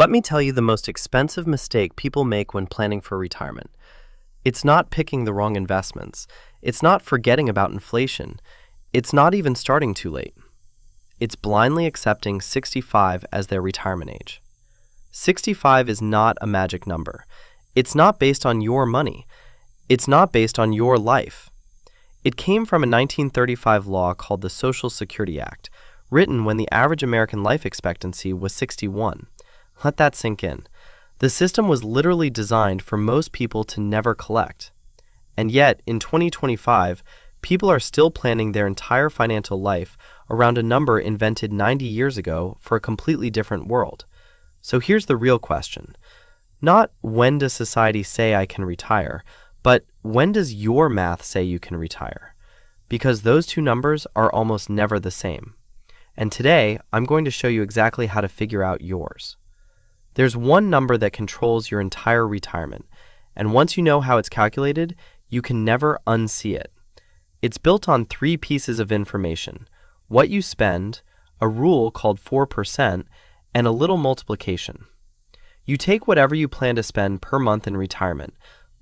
Let me tell you the most expensive mistake people make when planning for retirement. It's not picking the wrong investments. It's not forgetting about inflation. It's not even starting too late. It's blindly accepting 65 as their retirement age. 65 is not a magic number. It's not based on your money. It's not based on your life. It came from a 1935 law called the Social Security Act, written when the average American life expectancy was 61. Let that sink in. The system was literally designed for most people to never collect. And yet, in 2025, people are still planning their entire financial life around a number invented 90 years ago for a completely different world. So here's the real question. Not when does society say I can retire, but when does your math say you can retire? Because those two numbers are almost never the same. And today, I'm going to show you exactly how to figure out yours. There's one number that controls your entire retirement, and once you know how it's calculated, you can never unsee it. It's built on three pieces of information: what you spend, a rule called 4%, and a little multiplication. You take whatever you plan to spend per month in retirement,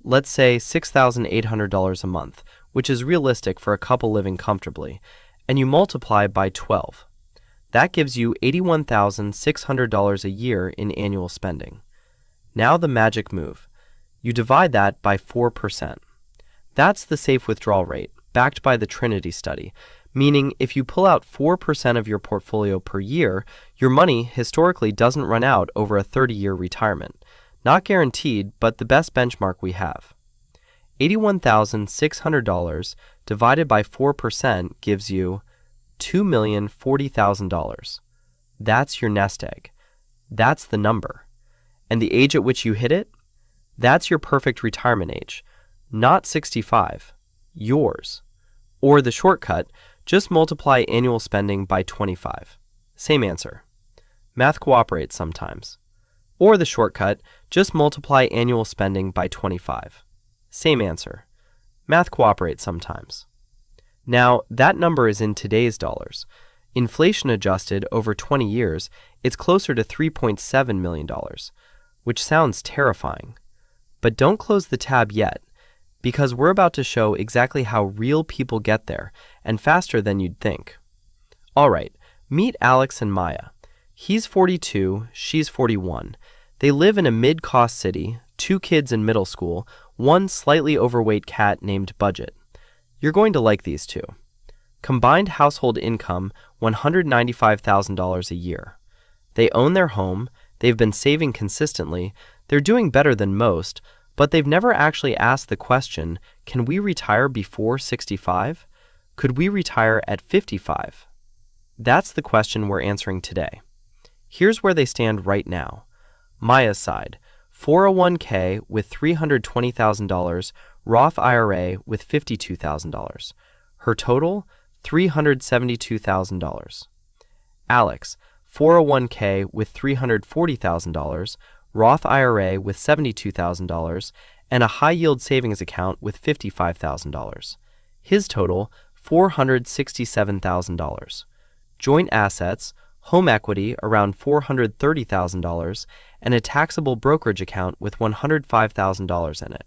let's say $6,800 a month, which is realistic for a couple living comfortably, and you multiply by 12. That gives you $81,600 a year in annual spending. Now the magic move. You divide that by 4%. That's the safe withdrawal rate, backed by the Trinity study, meaning if you pull out 4% of your portfolio per year, your money historically doesn't run out over a 30-year retirement. Not guaranteed, but the best benchmark we have. $81,600 divided by 4% gives you $2,040,000. That's your nest egg. That's the number. And the age at which you hit it? That's your perfect retirement age. Not 65. Yours. Or the shortcut, just multiply annual spending by 25. Same answer. Math cooperates sometimes. Or the shortcut, just multiply annual spending by 25. Same answer. Math cooperates sometimes. Now, that number is in today's dollars. Inflation adjusted over 20 years, it's closer to $3.7 million, which sounds terrifying. But don't close the tab yet, because we're about to show exactly how real people get there, and faster than you'd think. Alright, meet Alex and Maya. He's 42, she's 41. They live in a mid-cost city, 2 kids in middle school, 1 slightly overweight cat named Budget. You're going to like these two. Combined household income, $195,000 a year. They own their home, they've been saving consistently, they're doing better than most, but they've never actually asked the question, can we retire before 65? Could we retire at 55? That's the question we're answering today. Here's where they stand right now. Maya's side, 401k with $320,000, Roth IRA with $52,000. Her total, $372,000. Alex, 401k with $340,000, Roth IRA with $72,000, and a high-yield savings account with $55,000. His total, $467,000. Joint assets, home equity around $430,000, and a taxable brokerage account with $105,000 in it.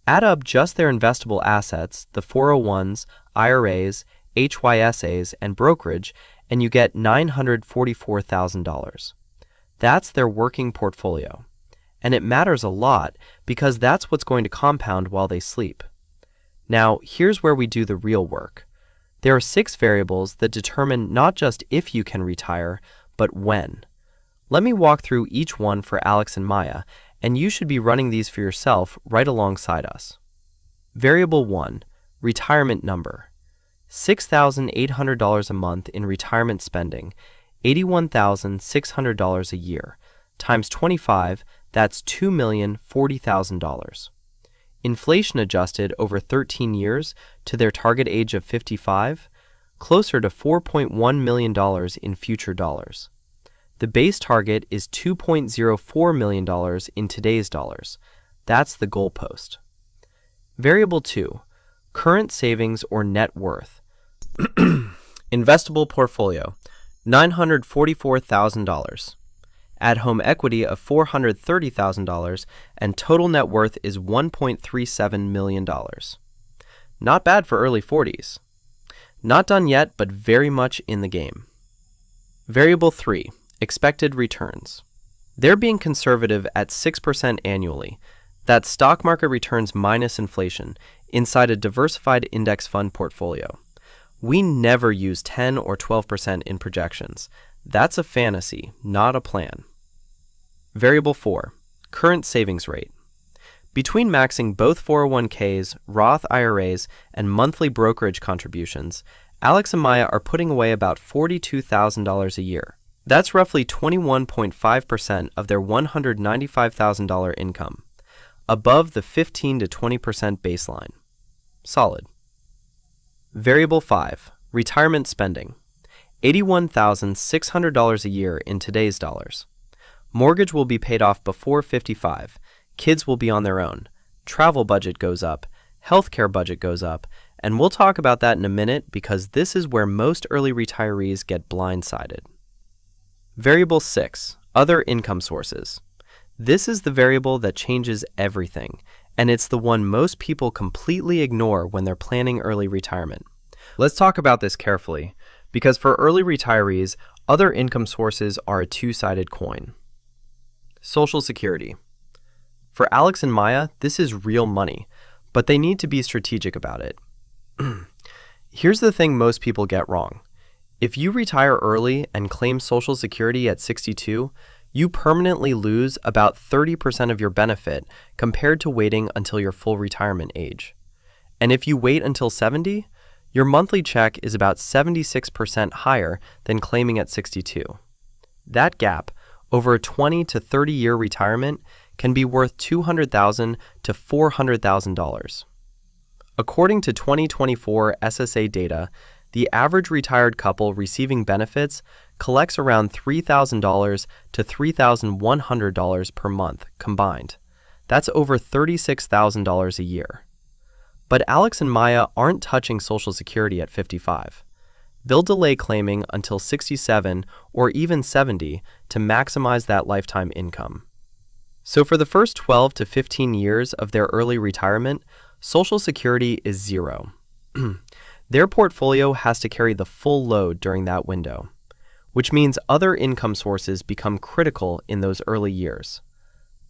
Add up just their investable assets, the 401s, IRAs, HYSAs, and brokerage, and you get $944,000. That's their working portfolio. And it matters a lot because that's what's going to compound while they sleep. Now, here's where we do the real work. There are 6 variables that determine not just if you can retire, but when. Let me walk through each one for Alex and Maya, and you should be running these for yourself right alongside us. Variable 1, retirement number. $6,800 a month in retirement spending, $81,600 a year, times 25, that's $2,040,000. Inflation adjusted over 13 years to their target age of 55, closer to $4.1 million in future dollars. The base target is $2.04 million in today's dollars. That's the goalpost. Variable 2, current savings or net worth. Investable portfolio, $944,000. Add home equity of $430,000, and total net worth is $1.37 million. Not bad for early 40s. Not done yet, but very much in the game. Variable 3, expected returns. They're being conservative at 6% annually. That's stock market returns minus inflation inside a diversified index fund portfolio. We never use 10 or 12% in projections. That's a fantasy, not a plan. Variable 4, current savings rate. Between maxing both 401ks, Roth IRAs, and monthly brokerage contributions, Alex and Maya are putting away about $42,000 a year. That's roughly 21.5% of their $195,000 income, above the 15 to 20% baseline. Solid. Variable 5, retirement spending. $81,600 a year in today's dollars. Mortgage will be paid off before 55. Kids will be on their own. Travel budget goes up. Healthcare budget goes up. And we'll talk about that in a minute because this is where most early retirees get blindsided. Variable 6, other income sources. This is the variable that changes everything, and it's the one most people completely ignore when they're planning early retirement. Let's talk about this carefully, because for early retirees, other income sources are a two-sided coin. Social Security. For Alex and Maya, this is real money, but they need to be strategic about it. Here's the thing most people get wrong. If you retire early and claim Social Security at 62, you permanently lose about 30% of your benefit compared to waiting until your full retirement age. And if you wait until 70, your monthly check is about 76% higher than claiming at 62. That gap, over a 20 to 30-year retirement, can be worth $200,000 to $400,000. According to 2024 SSA data, the average retired couple receiving benefits collects around $3,000 to $3,100 per month combined. That's over $36,000 a year. But Alex and Maya aren't touching Social Security at 55. They'll delay claiming until 67 or even 70 to maximize that lifetime income. So for the first 12 to 15 years of their early retirement, Social Security is zero. Their portfolio has to carry the full load during that window, which means other income sources become critical in those early years.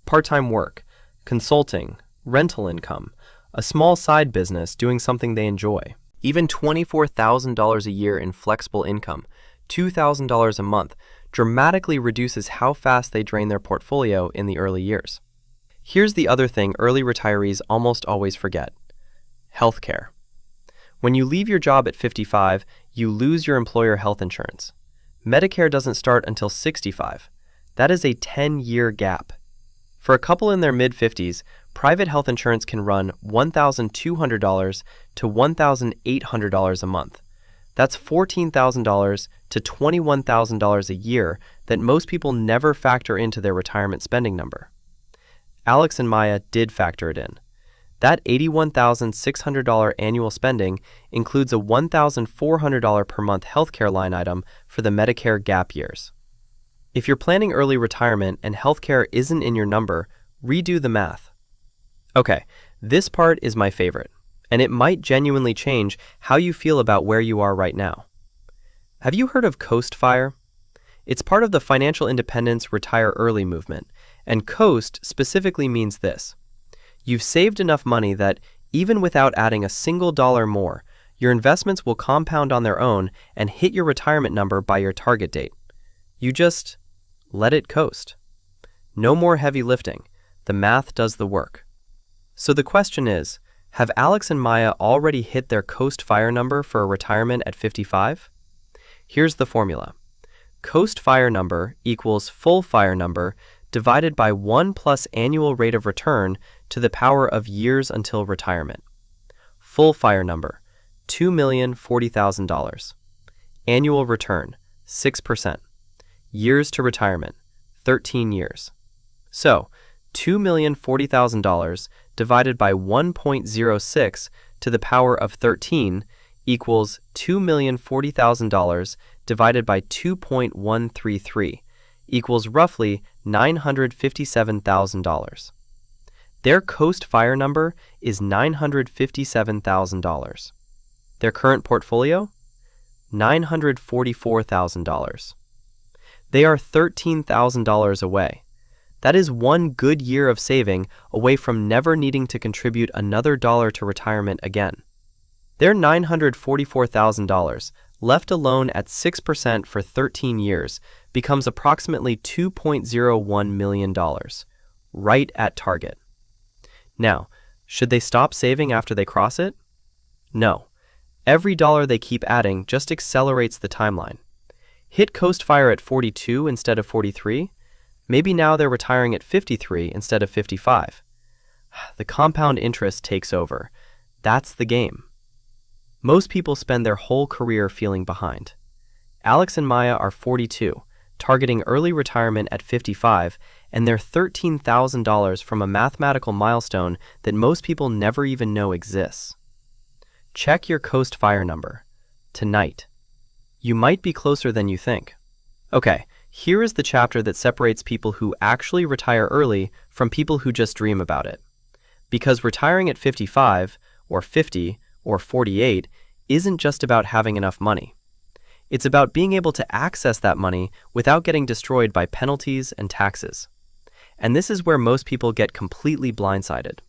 Part-time work, consulting, rental income, a small side business doing something they enjoy, even $24,000 a year in flexible income, $2,000 a month, dramatically reduces how fast they drain their portfolio in the early years. Here's the other thing early retirees almost always forget: healthcare. When you leave your job at 55, you lose your employer health insurance. Medicare doesn't start until 65. That is a 10-year gap. For a couple in their mid-50s, private health insurance can run $1,200 to $1,800 a month. That's $14,000 to $21,000 a year that most people never factor into their retirement spending number. Alex and Maya did factor it in. That $81,600 annual spending includes a $1,400 per month healthcare line item for the Medicare gap years. If you're planning early retirement and healthcare isn't in your number, redo the math. Okay, this part is my favorite, and it might genuinely change how you feel about where you are right now. Have you heard of Coast Fire? It's part of the Financial Independence Retire Early movement, and Coast specifically means this. You've saved enough money that, even without adding a single dollar more, your investments will compound on their own and hit your retirement number by your target date. You just let it coast. No more heavy lifting. The math does the work. So the question is, have Alex and Maya already hit their Coast Fire number for a retirement at 55? Here's the formula. Coast Fire number equals full fire number divided by 1 plus annual rate of return to the power of years until retirement. Full fire number, $2,040,000. Annual return, 6%. Years to retirement, 13 years. So, $2,040,000 divided by 1.06 to the power of 13 equals $2,040,000 divided by 2.133, equals roughly $957,000. Their Coast Fire number is $957,000. Their current portfolio? $944,000. They are $13,000 away. That is one good year of saving away from never needing to contribute another dollar to retirement again. Their $944,000, left alone at 6% for 13 years, becomes approximately $2.01 million, right at target. Now, should they stop saving after they cross it? No. Every dollar they keep adding just accelerates the timeline. Hit Coast Fire at 42 instead of 43? Maybe now they're retiring at 53 instead of 55. The compound interest takes over. That's the game. Most people spend their whole career feeling behind. Alex and Maya are 42, targeting early retirement at 55, and they're $13,000 from a mathematical milestone that most people never even know exists. Check your Coast Fire number. Tonight. You might be closer than you think. Okay, here is the chapter that separates people who actually retire early from people who just dream about it. Because retiring at 55, or 50, or 48 isn't just about having enough money. It's about being able to access that money without getting destroyed by penalties and taxes. And this is where most people get completely blindsided.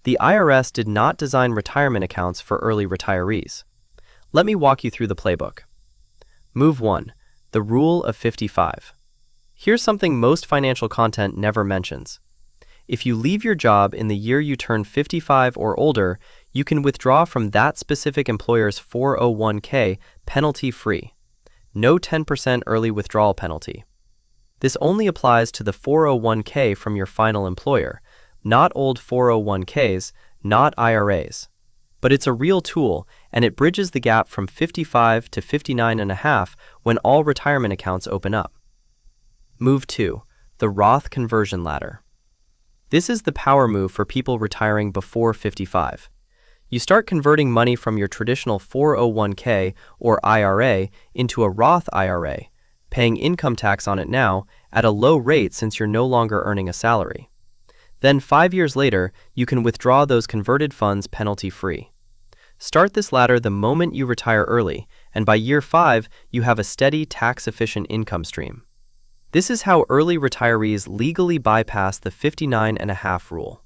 The IRS did not design retirement accounts for early retirees. Let me walk you through the playbook. Move 1. The Rule of 55. Here's something most financial content never mentions. If you leave your job in the year you turn 55 or older, you can withdraw from that specific employer's 401k penalty-free. No 10% early withdrawal penalty. This only applies to the 401k from your final employer, not old 401ks, not IRAs. But it's a real tool, and it bridges the gap from 55 to 59.5 when all retirement accounts open up. Move 2. The Roth Conversion Ladder. This is the power move for people retiring before 55. You start converting money from your traditional 401k or IRA into a Roth IRA, paying income tax on it now at a low rate since you're no longer earning a salary. Then 5 years later, you can withdraw those converted funds penalty-free. Start this ladder the moment you retire early, and by year 5, you have a steady, tax-efficient income stream. This is how early retirees legally bypass the 59.5 rule.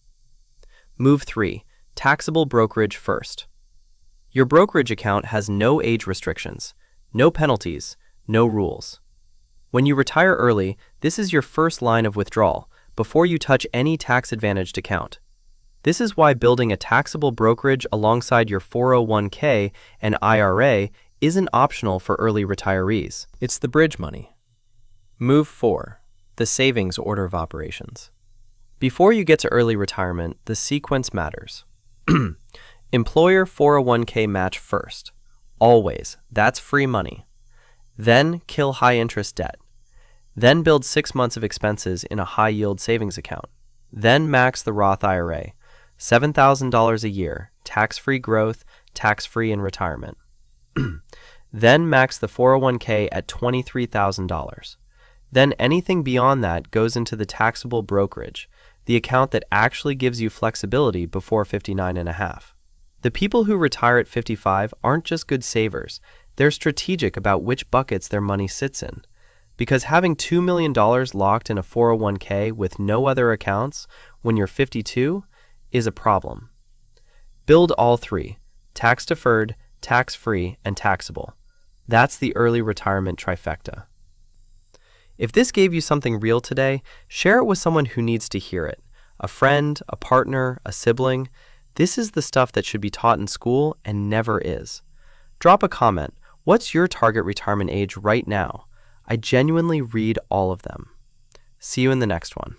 Move 3. Taxable brokerage first. Your brokerage account has no age restrictions, no penalties, no rules. When you retire early, this is your first line of withdrawal, before you touch any tax-advantaged account. This is why building a taxable brokerage alongside your 401k and IRA isn't optional for early retirees. It's the bridge money. Move 4. The savings order of operations. Before you get to early retirement, the sequence matters. Employer 401k match first. Always. That's free money. Then kill high-interest debt. Then build 6 months of expenses in a high-yield savings account. Then max the Roth IRA. $7,000 a year, tax-free growth, tax-free in retirement. Then max the 401k at $23,000. Then anything beyond that goes into the taxable brokerage, the account that actually gives you flexibility before 59.5. The people who retire at 55 aren't just good savers, they're strategic about which buckets their money sits in. Because having $2 million locked in a 401k with no other accounts when you're 52 is a problem. Build all three: tax-deferred, tax-free, and taxable. That's the early retirement trifecta. If this gave you something real today, share it with someone who needs to hear it. A friend, a partner, a sibling. This is the stuff that should be taught in school and never is. Drop a comment. What's your target retirement age right now? I genuinely read all of them. See you in the next one.